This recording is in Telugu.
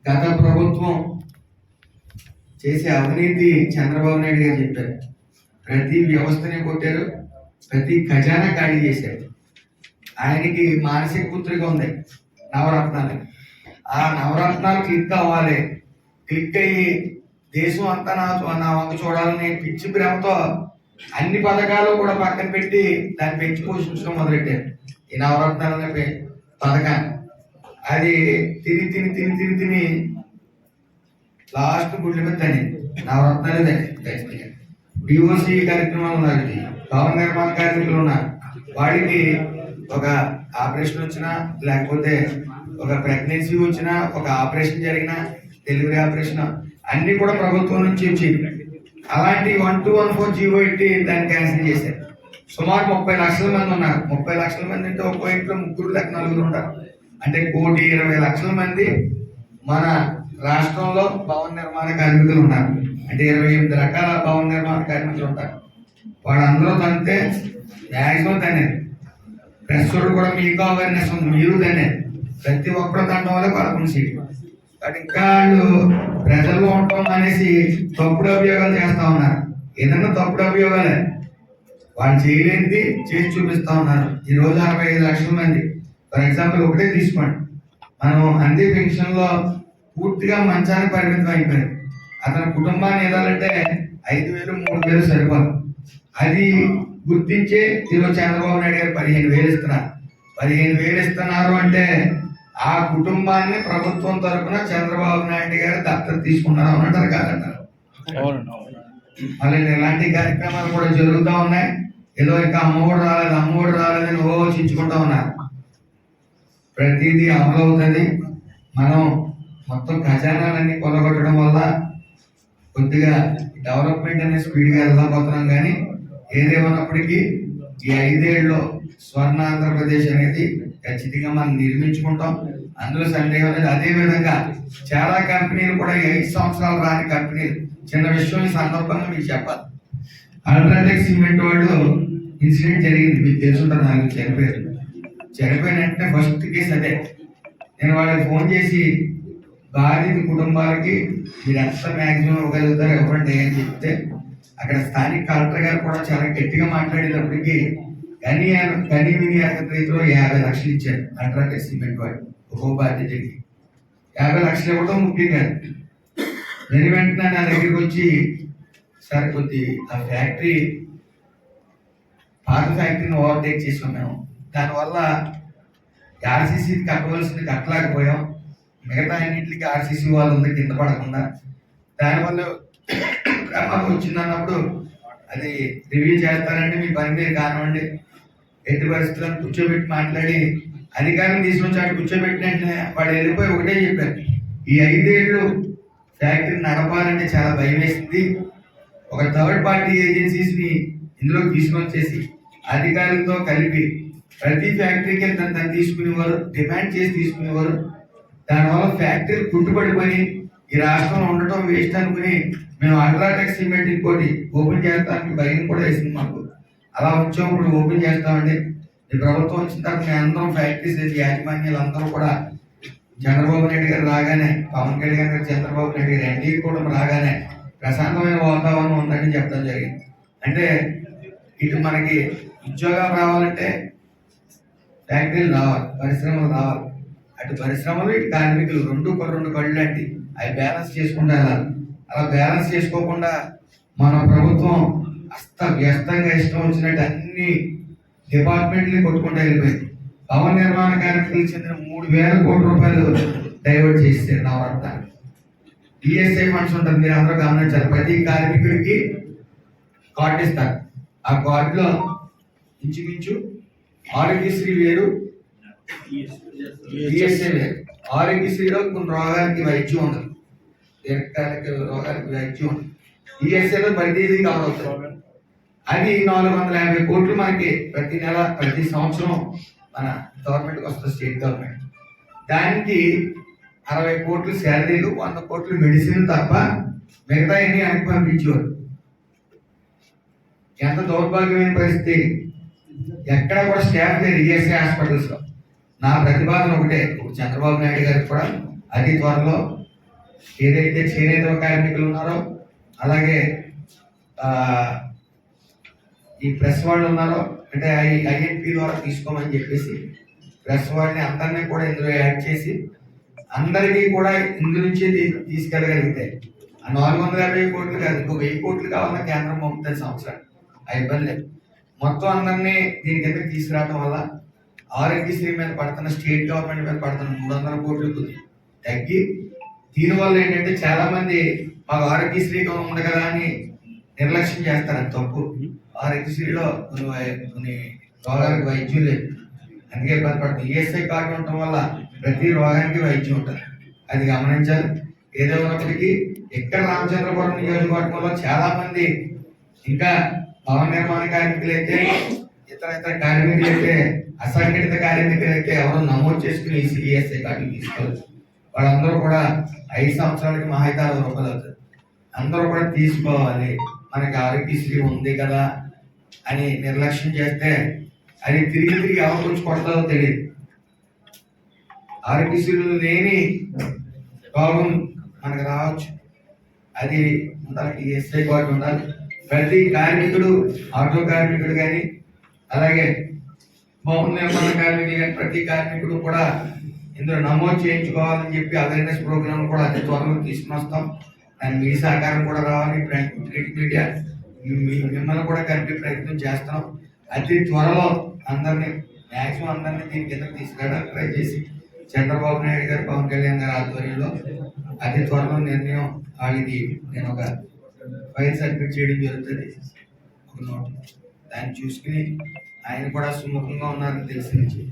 గత ప్రభుత్వం చేసే అవినీతి చంద్రబాబు నాయుడు గారు చెప్పారు. ప్రతి వ్యవస్థని కొట్టారు, ప్రతి ఖజానా ఖాళీ చేశారు. ఆయనకి మానసిక పుత్రిక ఉంది నవరత్నాలు. ఆ నవరత్నాలు క్లిక్ అవ్వాలి, క్లిక్ అయ్యి దేశం అంతా నా వంక చూడాలని పిచ్చి ప్రేమతో అన్ని పథకాలు కూడా పక్కన పెట్టి దాన్ని పెంచి పోషించడం మొదలెట్టారు. ఈ నవరత్నాలు అనే పథకాన్ని అది తిని తిని తిని తిని తిని లాస్ట్ గుడ్ల మీద తని నవరత్నాలే తని. డిఓసి కార్యక్రమాలు ఉన్నారు, భవన నిర్మాణ కార్మికులు ఉన్నారు. వాడికి ఒక ఆపరేషన్ వచ్చినా, లేకపోతే ఒక ప్రెగ్నెన్సీ వచ్చినా, ఒక ఆపరేషన్ జరిగినా, డెలివరీ ఆపరేషన్ అన్ని కూడా ప్రభుత్వం నుంచి వచ్చేవి. అలాంటి 1214 జీవో పెట్టి దాన్ని క్యాన్సిల్ చేశారు. సుమారు 30 లక్షల మంది ఉన్నారు. 30 లక్షల మంది అంటే ఒక్కో ఇంట్లో 3 లేక 4 ఉంటారు. అంటే 1,20,00,000 మంది మన రాష్ట్రంలో భవన నిర్మాణ కార్మికులు ఉన్నారు. అంటే 28 రకాల భవన నిర్మాణ కార్మికులు ఉంటారు. వాళ్ళందరూ తంటే మ్యాక్సిమం తనే. ప్రెస్సుడు కూడా మీకు అవేర్నెస్ ఉంది, మీరు తనే. ప్రతి ఒక్కరు తండడం వల్ల 11 సీట్లు. కాబట్టి ఇంకా వాళ్ళు ప్రజల్లో ఉంటాం అనేసి తప్పుడు అభియోగాలు చేస్తా ఉన్నారు. ఏదన్నా తప్పుడు అభియోగాలే, వాళ్ళు చేయలేనిది చేసి చూపిస్తా ఉన్నారు. ఈ రోజు 65 లక్షల మంది ఫర్ ఎగ్జాంపుల్ ఒకటే తీసుకోండి. మనం అందే పెన్షన్ లో పూర్తిగా మంచానికి పరిమితం అయిపోయారు. అతని కుటుంబాన్ని ఏదాలంటే 5,000 3,000 సరిపోదు. అది గుర్తించే ఈరోజు చంద్రబాబు నాయుడు గారు 15,000 ఇస్తున్నారు. 15,000 ఇస్తున్నారు అంటే ఆ కుటుంబాన్ని ప్రభుత్వం తరఫున చంద్రబాబు నాయుడు గారు దత్తత తీసుకున్నారు అనంటారు కాదంటారు. మళ్ళీ ఇలాంటి కార్యక్రమాలు కూడా జరుగుతూ ఉన్నాయి. ఏదో ఇంకా అమ్మఒడు రాలేదని చించుకుంటా ఉన్నారు. ప్రతిదీ అమలు అవుతుంది. మనం మొత్తం ఖజానాలన్నీ కొలగొట్టడం వల్ల కొద్దిగా డెవలప్మెంట్ అనేది స్పీడ్గా వెళ్ళకపోతున్నాం. కానీ ఏదేమన్నప్పటికీ ఈ 5 ఏళ్ళలో స్వర్ణ ఆంధ్రప్రదేశ్ అనేది ఖచ్చితంగా మనం నిర్మించుకుంటాం. అందులో సందేహం అనేది. అదే విధంగా చాలా కంపెనీలు కూడా 5 సంవత్సరాలు రాని కంపెనీలు, చిన్న విషయం ఈ సందర్భంగా మీకు చెప్పాలి. అల్ట్రాటెక్ సిమెంట్ వాళ్ళు ఇన్సిడెంట్ జరిగింది, మీకు తెలుసుంటారు. నాకు చనిపోయిన వెంటనే ఫస్ట్ కేసు అదే. నేను వాళ్ళకి ఫోన్ చేసి బాధిత కుటుంబాలకి మీరు ఎంత మ్యాక్సిమం ఇవ్వగలుగుతారు ఇవ్వండి అని చెప్తే, అక్కడ స్థానిక కలెక్టర్ గారు కూడా చాలా గట్టిగా మాట్లాడేటప్పటికి కనీ విని రీతిలో 50 లక్షలు ఇచ్చారు. అల్ట్రాటెక్ సిమెంట్ వాళ్ళు ఒక్కో బాధ్యతకి 50 లక్షలు ఇవ్వడం ముఖ్యం కాదు. నేను వెంటనే నా దగ్గరికి వచ్చి, సార్ కొద్ది ఆ ఫ్యాక్టరీ పాత ఫ్యాక్టరీని ఓవర్టేక్ చేసాం మేము, దానివల్ల ఆర్సీసీ కట్టవలసింది కట్టలేకపోయాం, మిగతా అన్నింటికి ఆర్సీసీ వాళ్ళు ఉంది కింద పడకుండా, దానివల్ల ప్రమాదం వచ్చిందన్నప్పుడు అది రివ్యూ చేస్తారండి, మీ పని మీద కానివ్వండి, ఎట్టి పరిస్థితులను కూర్చోబెట్టి మాట్లాడి అధికారం తీసుకొచ్చి అటు కూర్చోబెట్టినట్టే వాడు వెళ్ళిపోయి ఒకటే చెప్పారు, ఈ 5 ఏళ్ళు ఫ్యాక్టరీ నడపాలంటే చాలా భయం వేసింది. ఒక థర్డ్ పార్టీ ఏజెన్సీస్ని ఇందులో తీసుకొచ్చేసి అధికారులతో కలిపి ప్రతి ఫ్యాక్టరీకి తను తీసుకునేవారు, డిమాండ్ చేసి తీసుకునేవారు. దానివల్ల ఫ్యాక్టరీ కుట్టుబడిపోయి ఈ రాష్ట్రంలో ఉండటం వేస్ట్ అనుకుని మేము అల్ట్రాటెక్ సిమెంట్ ఇంకోటి ఓపెన్ చేస్తానికి భయం కూడా వేసింది మాకు. అలా వచ్చాం, ఇప్పుడు ఓపెన్ చేస్తామండి. ఈ ప్రభుత్వం వచ్చిన తర్వాత మేము అందరం ఫ్యాక్టరీస్ యాజమాన్యాలు అందరూ కూడా చంద్రబాబు నాయుడు గారు రాగానే, పవన్ కళ్యాణ్ గారు, చంద్రబాబు నాయుడు గారు ఎన్డీఏ కూడా రాగానే ప్రశాంతమైన వాతావరణం ఉందని చెప్పడం జరిగింది. అంటే ఇటు మనకి ఉద్యోగాలు రావాలంటే ఫ్యాక్టరీలు రావాలి, పరిశ్రమలు రావాలి. అటు పరిశ్రమలు ఇటు కార్మికులు రెండు కళ్ళు లాంటి అవి బ్యాలెన్స్ చేసుకుంటూ వెళ్ళాలి. అలా బ్యాలెన్స్ చేసుకోకుండా మన ప్రభుత్వం వ్యస్తంగా ఇష్టం వచ్చినట్టు అన్ని డిపార్ట్మెంట్ని కొట్టుకుంటూ వెళ్ళిపోయింది. భవన నిర్మాణ కార్మికులకు చెందిన 3,000 కోట్ల రూపాయలు డైవర్ట్ చేస్తారు నవరత్నాలు. ఈఎస్ఐ ఫండ్స్ ఉంటుంది, మీరు అందరూ గమనించాలి. ప్రతి కార్మికుడికి కార్డు ఇస్తారు. ఆ కార్డులో ఇంచుమించు ఆరోగ్యశ్రీ వేరు, ఈఎస్ఐ వేరు. ఆరోగ్యశ్రీలో కొన్ని రోగాలకి వైద్యం ఉండదు, దీర్ఘకాలిక రోగాలకి వైద్యం ఉండదు. ఈఎస్ఐలో ప్రతిదీ కవర్ అవుతుంది. అది 450 కోట్లు మనకి ప్రతి నెల ప్రతి సంవత్సరం మన గవర్నమెంట్కి వస్తుంది, స్టేట్ గవర్నమెంట్. దానికి 60 కోట్లు శాలరీలు, 100 కోట్లు మెడిసిన్ తప్ప మిగతా అన్ని వెనక్కి పంపించేవారు. ఎంత దౌర్భాగ్యమైన పరిస్థితి. ఎక్కడ కూడా స్టాఫ్ లేదు ఈఎస్ఐ హాస్పిటల్స్ లో. నా ప్రతిపాదన ఒకటే, చంద్రబాబు నాయుడు గారికి కూడా అతి త్వరలో ఏదైతే చేనేత కార్మికులు ఉన్నారో, అలాగే ఆ, ఈ ప్రెస్ వాళ్ళు ఉన్నారో, అంటే ఐఎన్పి ద్వారా తీసుకోమని చెప్పేసి ప్రెస్ వాళ్ళని అందరినీ కూడా ఇందులో యాడ్ చేసి అందరికీ కూడా ఇందు నుంచి తీసుకెళ్ళగలిగితే ఆ 450 కోట్లు కాదు, ఇంకో 1000 కోట్లు కావాలన్నా కేంద్రం పంపుతుంది సంవత్సరం, ఆ ఇబ్బంది లేదు. మొత్తం అందరినీ దీని కిందకి తీసుకురావడం వల్ల ఆరోగ్యశ్రీ మీద పడుతున్న, స్టేట్ గవర్నమెంట్ మీద పడుతున్న 300 కోట్లు తగ్గి, దీనివల్ల ఏంటంటే చాలా మంది మాకు ఆరోగ్యశ్రీ ఉంది కదా అని నిర్లక్ష్యం చేస్తారు. అది తప్పు. ఆరోగ్యశ్రీలో కొన్ని రోగాలకు వైద్యం లేదు, అందుకే ఇబ్బంది పడుతుంది. ఈఎస్ఐ కార్డు ఉండటం వల్ల ప్రతి రోగానికి వైద్యం ఉంటుంది, అది గమనించాలి. ఏదో ఉన్నప్పటికీ ఇక్కడ రామచంద్రపురం నియోజకవర్గంలో చాలా మంది ఇంకా భవన నిర్మాణ కార్మికులు అయితే, ఇతర కార్మికులు అయితే, అసంఘటిత కార్మికులు అయితే ఎవరు నమోదు చేసుకుని ఈఎస్ఐ కార్డు తీసుకోవచ్చు. వాళ్ళందరూ కూడా 5 సంవత్సరాలకి మహా 60 రూపాయలు అవుతుంది. అందరూ కూడా తీసుకోవాలి. మనకి ఆరోగ్యశ్రీ ఉంది కదా అని నిర్లక్ష్యం చేస్తే అది తిరిగి ఎవరి గురించి కొడతారో తెలియదు. ఆరోగ్యశ్రీలు లేని రోగం మనకు రావచ్చు, అది ఉండాలి. ఈఎస్ఐ కార్డు ఉండాలి. ప్రతి కార్మికుడు, ఆటో కార్మికుడు కానీ, అలాగే భవన నిర్మాణ కార్మికులు కానీ, ప్రతి కార్మికుడు కూడా ఇందులో నమోదు చేయించుకోవాలని చెప్పి అవేర్నెస్ ప్రోగ్రామ్ కూడా అతి త్వరలో తీసుకుని వస్తాం. దాని మీ సహకారం కూడా రావాలి. ప్రింట్ మీడియా మిమ్మల్ని కూడా కలిపి ప్రయత్నం చేస్తాం. అతి త్వరలో అందరినీ, మ్యాక్సిమం అందరినీ దీని కిందకి తీసుకురావడానికి ట్రై చేసి చంద్రబాబు నాయుడు గారు, పవన్ కళ్యాణ్ గారి ఆధ్వర్యంలో అతి త్వరలో నిర్ణయం వాళ్ళకి నేను ఒక ఫైల్ సబ్మిట్ చేయడం జరుగుతుంది, ఒక నోట్. దాన్ని చూసుకుని ఆయన కూడా సుముఖంగా ఉన్నారని తెలిసింది.